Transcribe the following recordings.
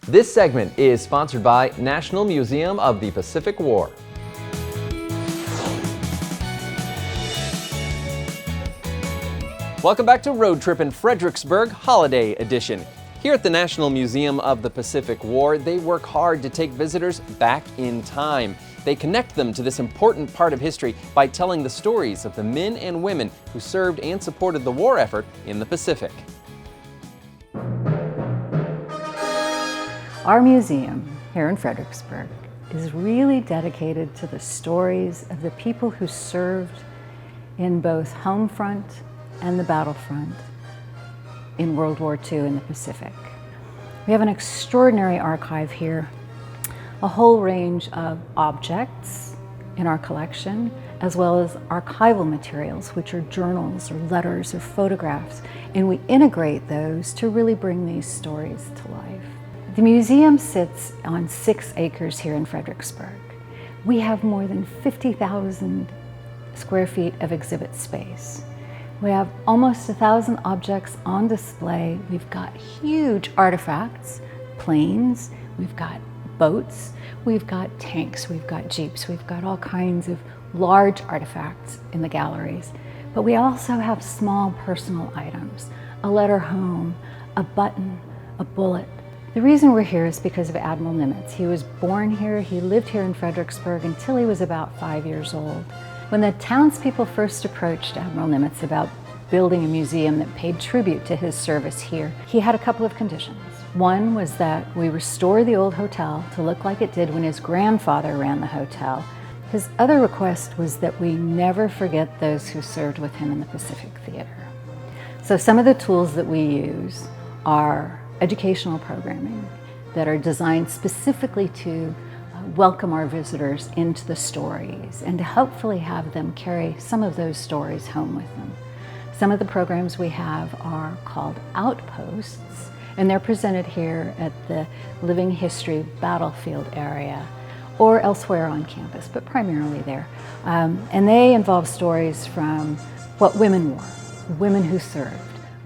This segment is sponsored by National Museum of the Pacific War. Welcome back to Road Trippin' Fredericksburg Holiday Edition. Here at the National Museum of the Pacific War, they work hard to take visitors back in time. They connect them to this important part of history by telling the stories of the men and women who served and supported the war effort in the Pacific. Our museum here in Fredericksburg is really dedicated to the stories of the people who served in both home front and the battlefront in World War II in the Pacific. We have an extraordinary archive here, a whole range of objects in our collection, as well as archival materials, which are journals or letters or photographs, and we integrate those to really bring these stories to life. The museum sits on 6 acres here in Fredericksburg. We have more than 50,000 square feet of exhibit space. We have almost 1,000 objects on display. We've got huge artifacts, planes, we've got boats, we've got tanks, we've got jeeps, we've got all kinds of large artifacts in the galleries. But we also have small personal items, a letter home, a button, a bullet. The reason we're here is because of Admiral Nimitz. He was born here, he lived here in Fredericksburg until he was about 5 years old. When the townspeople first approached Admiral Nimitz about building a museum that paid tribute to his service here, he had a couple of conditions. One was that we restore the old hotel to look like it did when his grandfather ran the hotel. His other request was that we never forget those who served with him in the Pacific Theater. So some of the tools that we use are educational programming that are designed specifically to welcome our visitors into the stories and to hopefully have them carry some of those stories home with them. Some of the programs we have are called outposts, and they're presented here at the Living History Battlefield area or elsewhere on campus, but primarily there. And they involve stories from what women wore, women who served,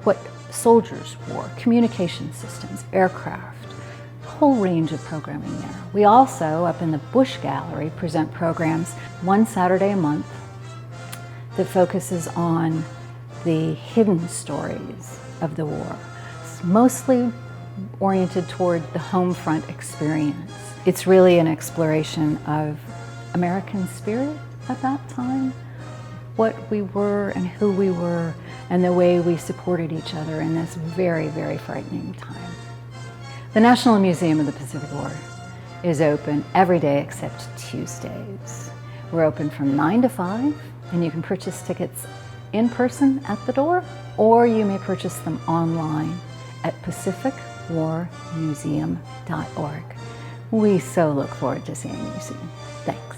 what soldiers wore, communication systems, aircraft, a whole range of programming there. We also, up in the Bush Gallery, present programs one Saturday a month that focuses on the hidden stories of the war. It's mostly oriented toward the home front experience. It's really an exploration of American spirit at that time, what we were and who we were, and the way we supported each other in this very, very frightening time. The National Museum of the Pacific War is open every day except Tuesdays. We're open from 9 to 5, and you can purchase tickets in person at the door, or you may purchase them online at pacificwarmuseum.org. We so look forward to seeing you soon. Thanks.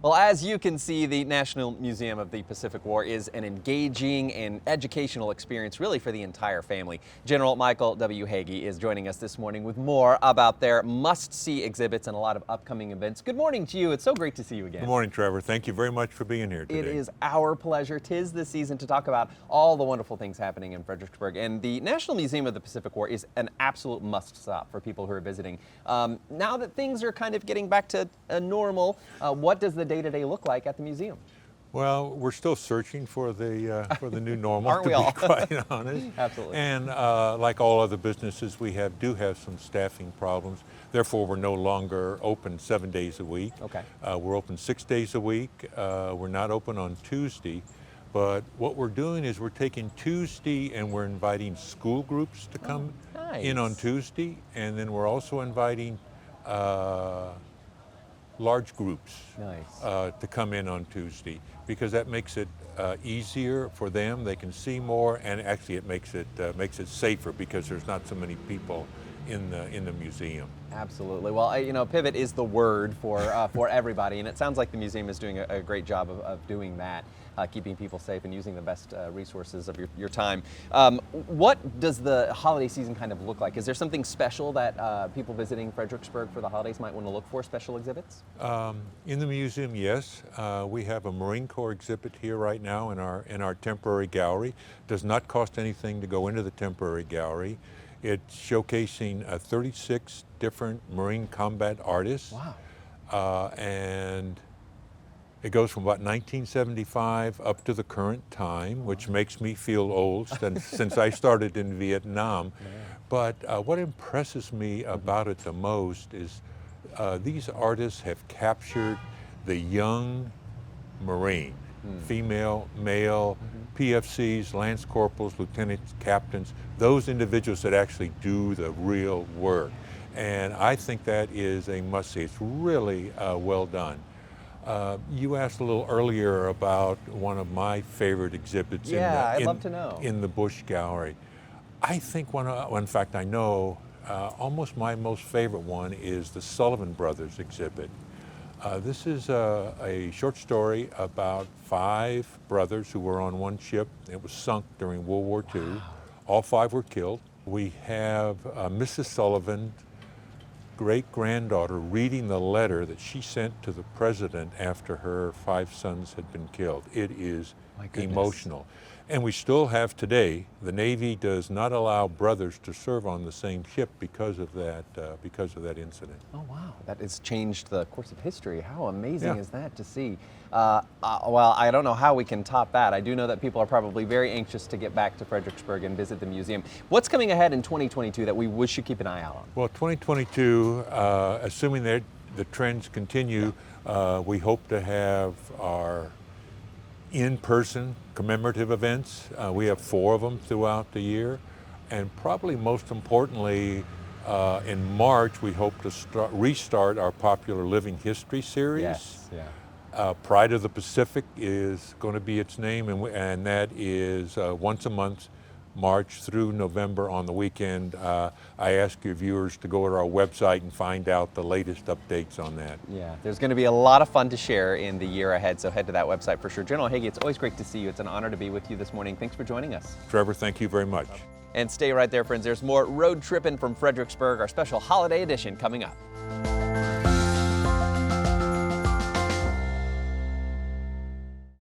Well, as you can see, the National Museum of the Pacific War is an engaging and educational experience really for the entire family. General Michael W. Hagee is joining us this morning with more about their must-see exhibits and a lot of upcoming events. Good morning to you. It's so great to see you again. Good morning, Trevor. Thank you very much for being here today. It is our pleasure. 'Tis the season to talk about all the wonderful things happening in Fredericksburg. And the National Museum of the Pacific War is an absolute must-stop for people who are visiting. Now that things are kind of getting back to normal, what does the day-to-day look like at the museum? Well, we're still searching for the new normal, Aren't we all? to be quite honest. Absolutely. And like all other businesses, we do have some staffing problems. Therefore, we're no longer open 7 days a week. Okay. We're open 6 days a week. We're not open on Tuesday. But what we're doing is we're taking Tuesday and we're inviting school groups to come in on Tuesday. And then we're also inviting large groups to come in on Tuesday, because that makes it easier for them. They can see more, and actually it makes it safer because there's not so many people in the museum. Absolutely. Well, you know, pivot is the word for everybody, and it sounds like the museum is doing a great job of doing that. keeping people safe and using the best resources of your time. What does the holiday season kind of look like? Is there something special that people visiting Fredericksburg for the holidays might want to look for, special exhibits? In the museum, yes. We have a Marine Corps exhibit here right now in our temporary gallery. Does not cost anything to go into the temporary gallery. It's showcasing 36 different Marine combat artists. Wow. And it goes from about 1975 up to the current time, which makes me feel old since I started in Vietnam. Yeah. But what impresses me about it the most is these artists have captured the young Marine, female, male, PFCs, lance corporals, lieutenants, captains, those individuals that actually do the real work. And I think that is a must-see. It's really well done. You asked a little earlier about one of my favorite exhibits I'd love to know. in the Bush Gallery. I think in fact I know, almost my most favorite one is the Sullivan Brothers exhibit. This is a short story about 5 brothers who were on one ship. It was sunk during World War II. Wow. All 5 were killed. We have Mrs. Sullivan, great-granddaughter, reading the letter that she sent to the president after her 5 sons had been killed. It is emotional. And we still have today, the Navy does not allow brothers to serve on the same ship because of that incident. Oh wow, that has changed the course of history. How amazing is that to see? Well, I don't know how we can top that. I do know that people are probably very anxious to get back to Fredericksburg and visit the museum. What's coming ahead in 2022 that we should keep an eye out on? Well, 2022, assuming that the trends continue, we hope to have our in-person commemorative events. We have 4 of them throughout the year. And probably most importantly, in March, we hope to restart our popular Living History series. Yes, yeah. Pride of the Pacific is going to be its name, and that is once a month, March through November on the weekend. I ask your viewers to go to our website and find out the latest updates on that. Yeah, there's going to be a lot of fun to share in the year ahead, so head to that website for sure. General Hagee, it's always great to see you. It's an honor to be with you this morning. Thanks for joining us. Trevor, thank you very much. And stay right there, friends. There's more Road Trippin' from Fredericksburg, our special holiday edition coming up.